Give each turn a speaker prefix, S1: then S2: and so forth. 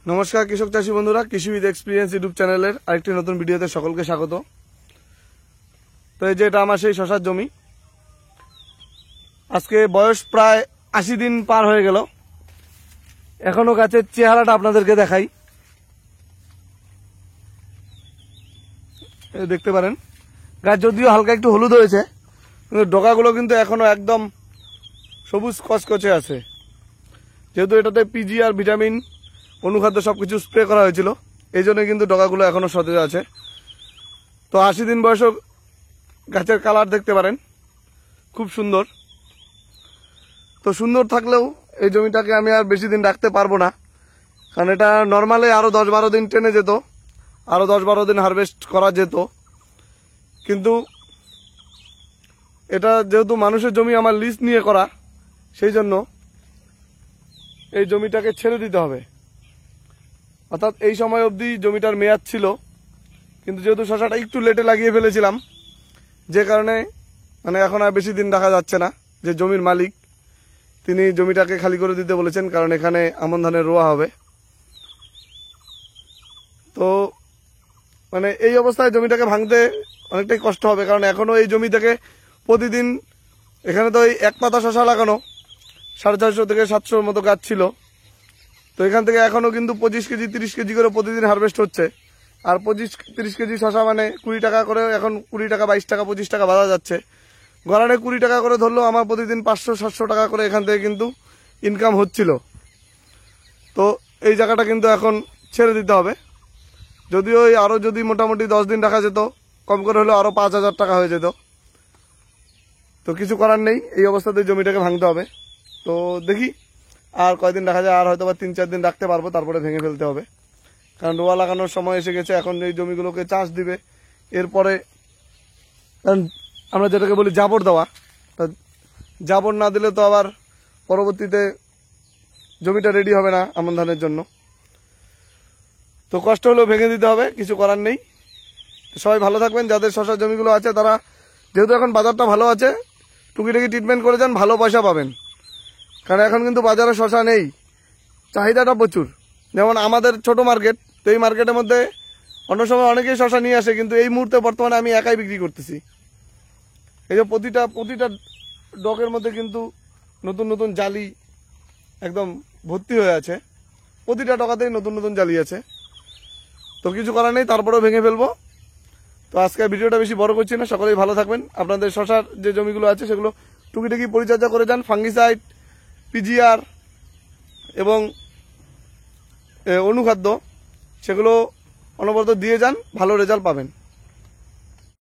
S1: নমস্কার কৃষক চাষী বন্ধুরা, কৃষি উইথ এক্সপিরিয়েন্স ইউটিউব চ্যানেলের আরেকটি নতুন ভিডিওতে সকলকে স্বাগত। তো এই যে এটা আমার সেই শশার জমি। আজকে বয়স প্রায় 80 দিন পার হয়ে গেল। এখনো গাছের চেহারাটা আপনাদেরকে দেখাই, দেখতে পারেন গাছ যদিও হালকা একটু হলুদ হয়েছে, কিন্তু ডগাগুলো কিন্তু এখনো একদম সবুজ কচকচে আছে। যেহেতু এটাতে পিজি আর ভিটামিন অনুখাদ্য সবকিছু স্প্রে করা হয়েছিল, এই জন্য কিন্তু ডগাগুলো এখনো সতেজ আছে। তো 80 দিন বয়স গাছের কালার দেখতে পারেন, খুব সুন্দর। তো সুন্দর থাকলেও এই জমিটাকে আমি আর বেশি দিন রাখতে পারবো না, কারণ এটা নর্মালি আরো 10-12 দিন টেনে যেত, আরো 10-12 দিন হারভেস্ট করা যেত। কিন্তু এটা যেহেতু মানুষের জমি, আমার লিজ নিয়ে করা, সেই জন্য এই জমিটাকে ছেড়ে দিতে হবে। অর্থাৎ এই সময় অবধি জমিটার মেয়াদ ছিল, কিন্তু যেহেতু শশাটা একটু লেটে লাগিয়ে ফেলেছিলাম, যে কারণে এখন আর বেশি দিন রাখা যাচ্ছে না। যে জমির মালিক তিনি জমিটাকে খালি করে দিতে বলেছেন, কারণ এখানে আমন ধানের রোয়া হবে। তো এই অবস্থায় জমিটাকে ভাঙতে অনেকটাই কষ্ট হবে, কারণ এখনো এই জমি থেকে প্রতিদিন, এখানে তো এই এক পাতা শশা লাগানো 450 থেকে 700 মতো গাছ ছিল। তো এখান থেকে এখনো কিন্তু 25 কেজি 30 কেজি করে প্রতিদিন হারভেস্ট হচ্ছে। আর 25-30 কেজি শশা 20 টাকা করে, এখন 20 টাকা 22 টাকা 25 টাকা বাজার যাচ্ছে। গড়ানে 20 টাকা করে ধরলেও আমার প্রতিদিন 500-700 টাকা করে এখান থেকে কিন্তু ইনকাম হচ্ছিল। তো এই জায়গাটা কিন্তু এখন ছেড়ে দিতে হবে। যদিও আরো যদি মোটামুটি 10 দিন রাখা যেত, কম করে হলেও আরো 5000 টাকা হয়ে যেত। তো কিছু করার নেই, এই অবস্থাতে জমিটাকে ভাঙতে হবে। তো দেখি আর কয়দিন রাখা যায়, আর হয়তো বা 3-4 দিন রাখতে পারবো, তারপরে ভেঙে ফেলতে হবে। কারণ রোয়া লাগানোর সময় এসে গেছে, এখন এই জমিগুলোকে চাষ দিবে। এরপরে আমরা যেটাকে বলি জাবর দেওয়া, তা জাবর না দিলে তো আবার পরবর্তীতে জমিটা রেডি হবে না আমন ধানের জন্য। তো কষ্ট হলেও ভেঙে দিতে হবে, কিছু করার নেই। সবাই ভালো থাকবেন। যাদের শশার জমিগুলো আছে তারা, যেহেতু এখন বাজারটা ভালো আছে, টুকিটাকি ট্রিটমেন্ট করে যান, ভালো পয়সা পাবেন। কারণ এখন কিন্তু বাজারে শশা নেই, চাহিদাটা প্রচুর। যেমন আমাদের ছোট মার্কেট, তো এই মার্কেটের মধ্যে অন্য সময় অনেকেই শশা নিয়ে আসে, কিন্তু এই মুহূর্তে বর্তমানে আমি একাই বিক্রি করতেছি। এই যে প্রতিটা ডকের মধ্যে কিন্তু নতুন নতুন জালি একদম ভর্তি হয়ে আছে, প্রতিটা ডকাতেই নতুন নতুন জালি আছে। তো কিছু করার নেই, তারপরেও ভেঙে ফেলবো। তো আজকে ভিডিওটা বেশি বড় করছি না, সকলেই ভালো থাকবেন। আপনাদের শশার যে জমিগুলো আছে সেগুলো টুকিটাকি পরিচর্যা করে যান, ফাঙ্গিসাইড, পিজিআর এবং অনুখাদ্য সেগুলো অনবরত দিয়ে যান, ভালো রেজাল্ট পাবেন।